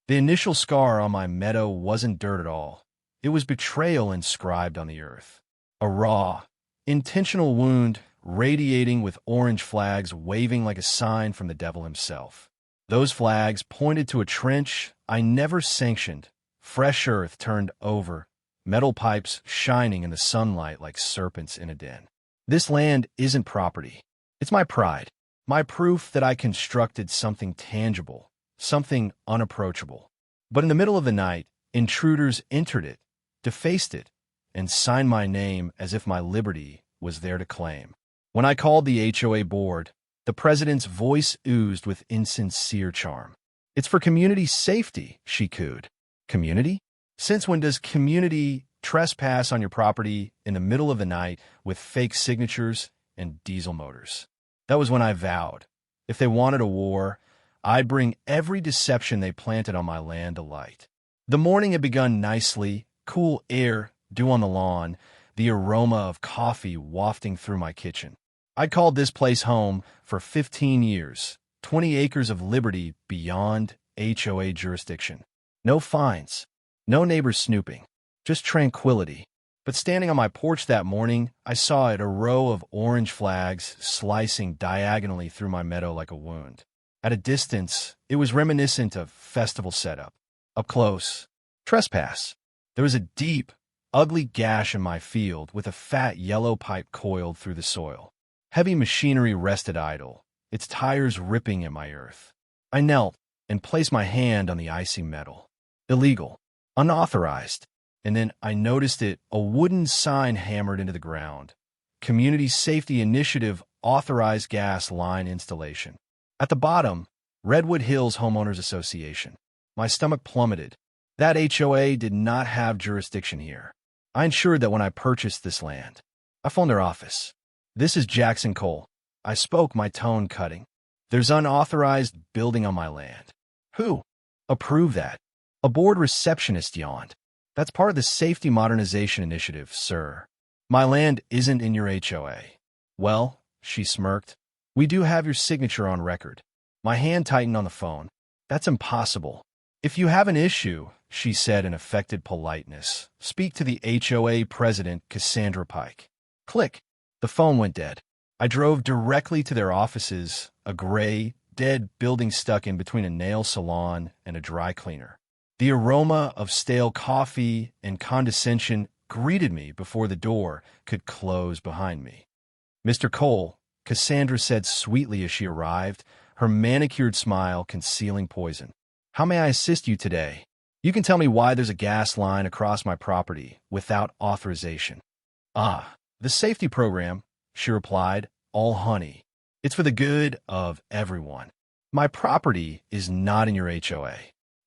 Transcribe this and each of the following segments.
The initial scar on my meadow wasn't dirt at all. It was betrayal inscribed on the earth. A raw, intentional wound radiating with orange flags waving like a sign from the devil himself. Those flags pointed to a trench I never sanctioned, fresh earth turned over, metal pipes shining in the sunlight like serpents in a den. This land isn't property. It's my pride, my proof that I constructed something tangible, something unapproachable. But in the middle of the night, intruders entered it, defaced it, and signed my name as if my liberty was there to claim. When I called the HOA board, the president's voice oozed with insincere charm. "It's for community safety," she cooed. Community? Since when does community trespass on your property in the middle of the night with fake signatures and diesel motors? That was when I vowed, if they wanted a war, I'd bring every deception they planted on my land to light. The morning had begun nicely, cool air, dew on the lawn, the aroma of coffee wafting through my kitchen. I'd called this place home for 15 years, 20 acres of liberty beyond HOA jurisdiction. No fines, no neighbors snooping, just tranquility. But standing on my porch that morning, I saw it, a row of orange flags slicing diagonally through my meadow like a wound. At a distance, it was reminiscent of festival setup. Up close, trespass. There was a deep, ugly gash in my field with a fat yellow pipe coiled through the soil. Heavy machinery rested idle, its tires ripping at my earth. I knelt and placed my hand on the icy metal. Illegal, unauthorized. And then I noticed it, a wooden sign hammered into the ground. Community Safety Initiative Authorized Gas Line Installation. At the bottom, Redwood Hills Homeowners Association. My stomach plummeted. That HOA did not have jurisdiction here. I ensured that when I purchased this land. I phoned their office. "This is Jackson Cole." I spoke, my tone cutting. "There's unauthorized building on my land." "Who approved that?" A board receptionist yawned. "That's part of the Safety Modernization Initiative, sir. My land isn't in your HOA. "Well," she smirked, "we do have your signature on record." My hand tightened on the phone. "That's impossible." "If you have an issue," she said in affected politeness, "speak to the HOA president, Cassandra Pike." Click. The phone went dead. I drove directly to their offices, a gray, dead building stuck in between a nail salon and a dry cleaner. The aroma of stale coffee and condescension greeted me before the door could close behind me. "Mr. Cole," Cassandra said sweetly as she arrived, her manicured smile concealing poison. "How may I assist you today? You can tell me why there's a gas line across my property without authorization." "Ah, the safety program," she replied, all honey. "It's for the good of everyone. My property is not in your HOA."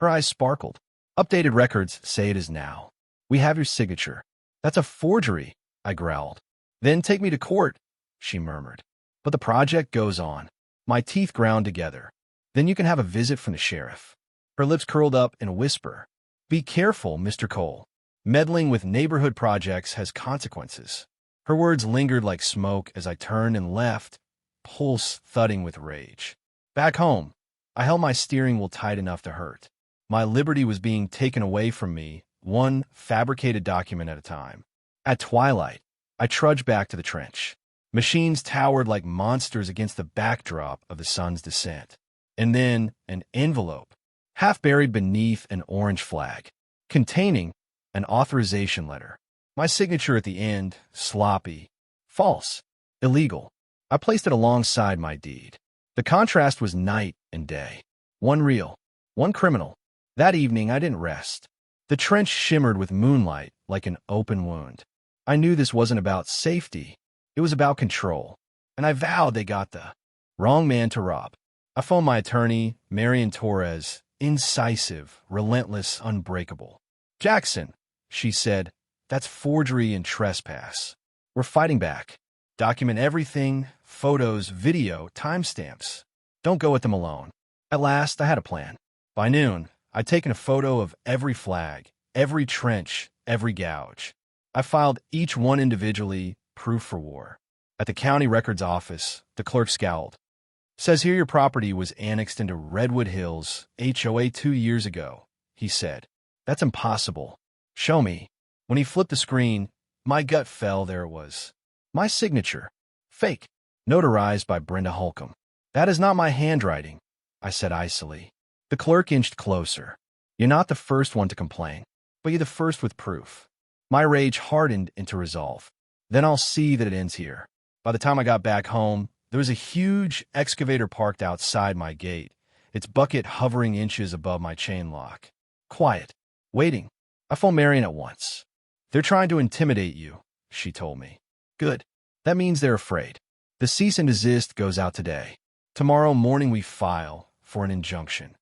Her eyes sparkled. "Updated records say it is now. We have your signature." "That's a forgery," I growled. "Then take me to court," she murmured. "But the project goes on." My teeth ground together. "Then you can have a visit from the sheriff." Her lips curled up in a whisper. "Be careful, Mr. Cole. Meddling with neighborhood projects has consequences." Her words lingered like smoke as I turned and left, pulse thudding with rage. Back home, I held my steering wheel tight enough to hurt. My liberty was being taken away from me, one fabricated document at a time. At twilight, I trudged back to the trench. Machines towered like monsters against the backdrop of the sun's descent. And then an envelope, half buried beneath an orange flag, containing an authorization letter. My signature at the end, sloppy, false, illegal. I placed it alongside my deed. The contrast was night and day. One real, one criminal. That evening, I didn't rest. The trench shimmered with moonlight like an open wound. I knew this wasn't about safety. It was about control. And I vowed they got the wrong man to rob. I phoned my attorney, Marian Torres, incisive, relentless, unbreakable. "Jackson," she said, "that's forgery and trespass. We're fighting back. Document everything, photos, video, timestamps. Don't go at them alone." At last, I had a plan. By noon, I'd taken a photo of every flag, every trench, every gouge. I filed each one individually, proof for war. At the county records office, the clerk scowled. Says here your property was annexed into Redwood Hills, HOA 2 years ago, he said. That's impossible. Show me. When he flipped the screen, my gut fell. There it was. My signature. Fake. Notarized by Brenda Holcomb. That is not my handwriting, I said icily. The clerk inched closer. You're not the first one to complain, but you're the first with proof. My rage hardened into resolve. Then I'll see that it ends here. By the time I got back home, there was a huge excavator parked outside my gate, its bucket hovering inches above my chain lock. Quiet. Waiting. I phoned Marion at once. They're trying to intimidate you, she told me. Good. That means they're afraid. The cease and desist goes out today. Tomorrow morning we file for an injunction.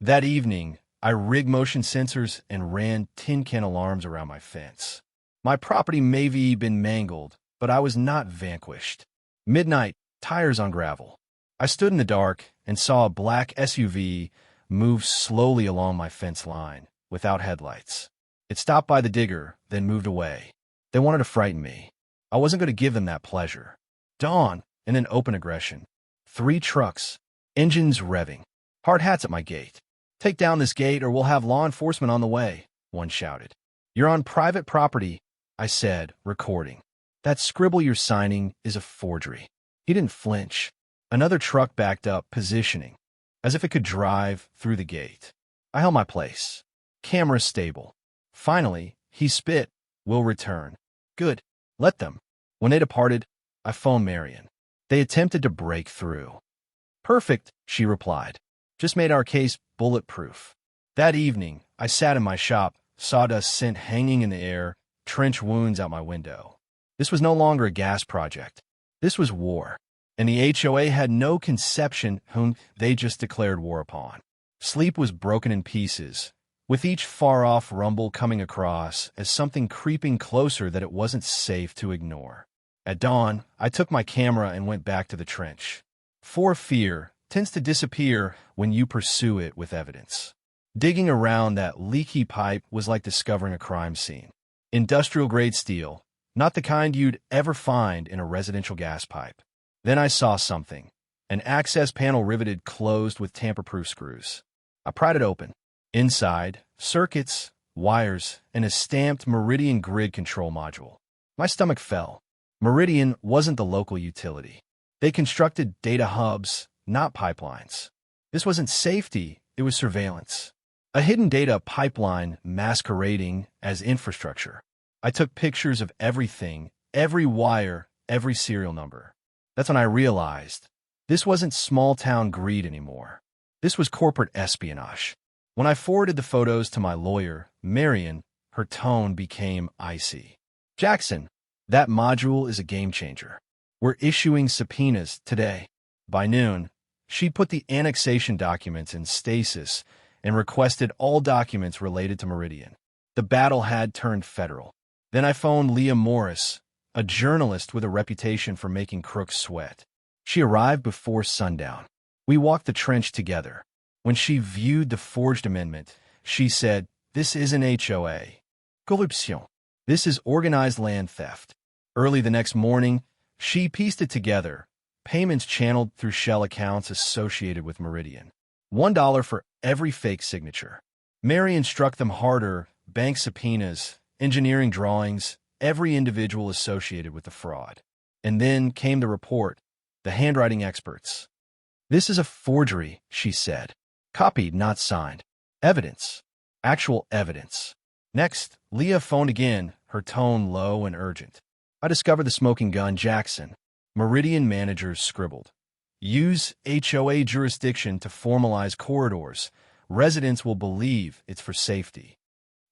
That evening, I rigged motion sensors and ran tin can alarms around my fence. My property may have been mangled, but I was not vanquished. Midnight, tires on gravel. I stood in the dark and saw a black SUV move slowly along my fence line, without headlights. It stopped by the digger, then moved away. They wanted to frighten me. I wasn't going to give them that pleasure. Dawn, and then open aggression. 3 trucks, engines revving. Hard hats at my gate. Take down this gate or we'll have law enforcement on the way, one shouted. You're on private property, I said, recording. That scribble you're signing is a forgery. He didn't flinch. Another truck backed up, positioning, as if it could drive through the gate. I held my place. Camera stable. Finally, he spit. We'll return. Good. Let them. When they departed, I phoned Marion. They attempted to break through. Perfect, she replied. Just made our case bulletproof. That evening, I sat in my shop, sawdust scent hanging in the air, trench wounds out my window. This was no longer a gas project. This was war. And the HOA had no conception whom they just declared war upon. Sleep was broken in pieces, with each far-off rumble coming across as something creeping closer that it wasn't safe to ignore. At dawn, I took my camera and went back to the trench. For fear tends to disappear when you pursue it with evidence. Digging around that leaky pipe was like discovering a crime scene. Industrial-grade steel, not the kind you'd ever find in a residential gas pipe. Then I saw something, an access panel riveted closed with tamper-proof screws. I pried it open. Inside, circuits, wires, and a stamped Meridian Grid control module. My stomach fell. Meridian wasn't the local utility. They constructed data hubs, not pipelines. This wasn't safety, it was surveillance. A hidden data pipeline masquerading as infrastructure. I took pictures of everything, every wire, every serial number. That's when I realized this wasn't small-town greed anymore. This was corporate espionage. When I forwarded the photos to my lawyer, Marion, her tone became icy. Jackson, that module is a game-changer. We're issuing subpoenas today. By noon, she put the annexation documents in stasis and requested all documents related to Meridian. The battle had turned federal. Then I phoned Leah Morris, a journalist with a reputation for making crooks sweat. She arrived before sundown. We walked the trench together. When she viewed the forged amendment, she said, "This isn't HOA. Corruption. This is organized land theft." Early the next morning, she pieced it together. Payments channeled through shell accounts associated with Meridian. $1 for every fake signature. Marion struck them harder, bank subpoenas, engineering drawings, every individual associated with the fraud. And then came the report, the handwriting experts. "This is a forgery," she said. "Copied, not signed. Evidence. Actual evidence." Next, Leah phoned again, her tone low and urgent. I discovered the smoking gun, Jackson. Meridian managers scribbled. "Use HOA jurisdiction to formalize corridors. Residents will believe it's for safety."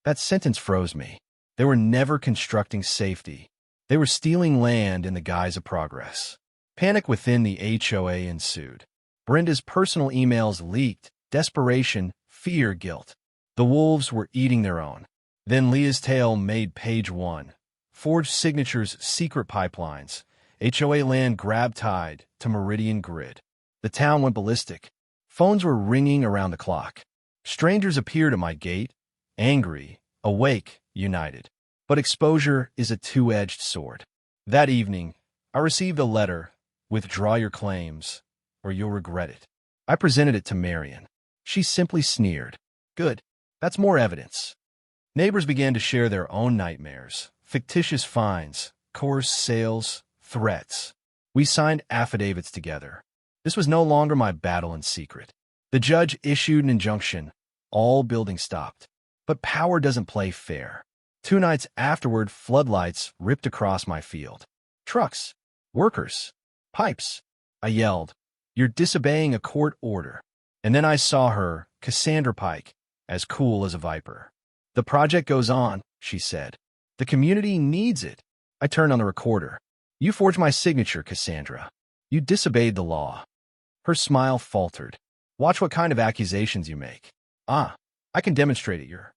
That sentence froze me. They were never constructing safety. They were stealing land in the guise of progress. Panic within the HOA ensued. Brenda's personal emails leaked. Desperation, fear, guilt. The wolves were eating their own. Then Leah's tale made page 1. Forged signatures, secret pipelines. HOA land grab tied to Meridian Grid. The town went ballistic. Phones were ringing around the clock. Strangers appeared at my gate, angry, awake, united. But exposure is a two-edged sword. That evening, I received a letter, "Withdraw your claims." or you'll regret it. I presented it to Marion. She simply sneered. Good. That's more evidence. Neighbors began to share their own nightmares, fictitious fines, coerced sales, threats. We signed affidavits together. This was no longer my battle in secret. The judge issued an injunction. All building stopped. But power doesn't play fair. 2 nights afterward, floodlights ripped across my field. Trucks. Workers. Pipes. I yelled, "You're disobeying a court order." And then I saw her, Cassandra Pike, as cool as a viper. "The project goes on," she said. "The community needs it." I turned on the recorder. "You forged my signature, Cassandra. You disobeyed the law." Her smile faltered. "Watch what kind of accusations you make." "Ah, I can demonstrate it. Your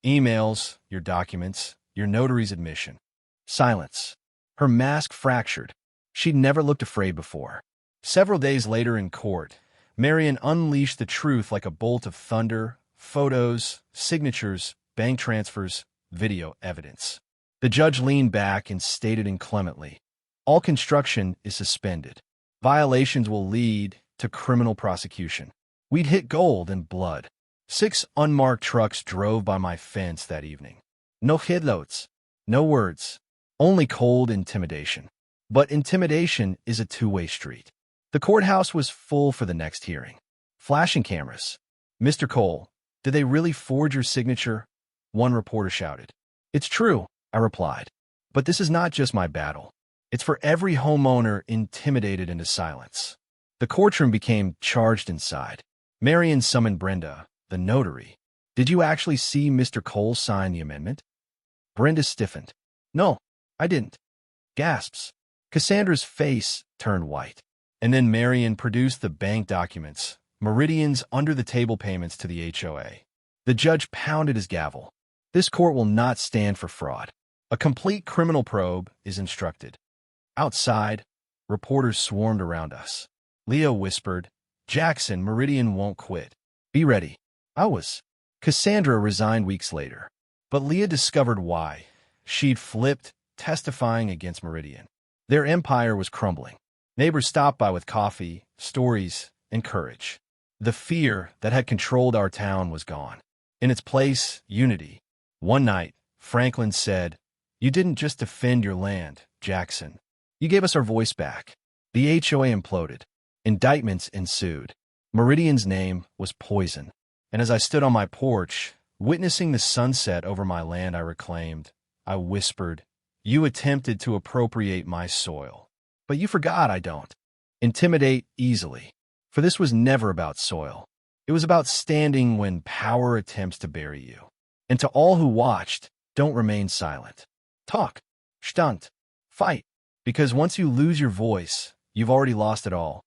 emails, your documents, your notary's admission." Silence. Her mask fractured. She'd never looked afraid before. Several days later in court, Marion unleashed the truth like a bolt of thunder: photos, signatures, bank transfers, video evidence. The judge leaned back and stated inclemently, "All construction is suspended. Violations will lead to criminal prosecution." We'd hit gold and blood. 6 unmarked trucks drove by my fence that evening. No headlights, no words, only cold intimidation. But intimidation is a two-way street. The courthouse was full for the next hearing. Flashing cameras. "Mr. Cole, did they really forge your signature?" one reporter shouted. "It's true," I replied. "But this is not just my battle. It's for every homeowner intimidated into silence." The courtroom became charged inside. Marion summoned Brenda, the notary. "Did you actually see Mr. Cole sign the amendment?" Brenda stiffened. "No, I didn't." Gasps. Cassandra's face turned white. And then Marion produced the bank documents, Meridian's under-the-table payments to the HOA. The judge pounded his gavel. "This court will not stand for fraud. A complete criminal probe is instructed." Outside, reporters swarmed around us. Leo whispered, "Jackson, Meridian won't quit. Be ready." I was. Cassandra resigned weeks later. But Leah discovered why. She'd flipped, testifying against Meridian. Their empire was crumbling. Neighbors stopped by with coffee, stories, and courage. The fear that had controlled our town was gone. In its place, unity. One night, Franklin said, "You didn't just defend your land, Jackson. You gave us our voice back." The HOA imploded. Indictments ensued. Meridian's name was poison. And as I stood on my porch, witnessing the sunset over my land I reclaimed, I whispered, "You attempted to appropriate my soil. But you forgot I don't intimidate easily." For this was never about soil. It was about standing when power attempts to bury you. And to all who watched, don't remain silent. Talk. Stand. Fight. Because once you lose your voice, you've already lost it all.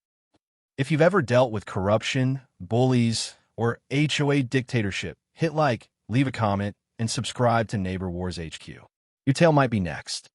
If you've ever dealt with corruption, bullies, or HOA dictatorship, hit like, leave a comment, and subscribe to Neighbor Wars HQ. Your tale might be next.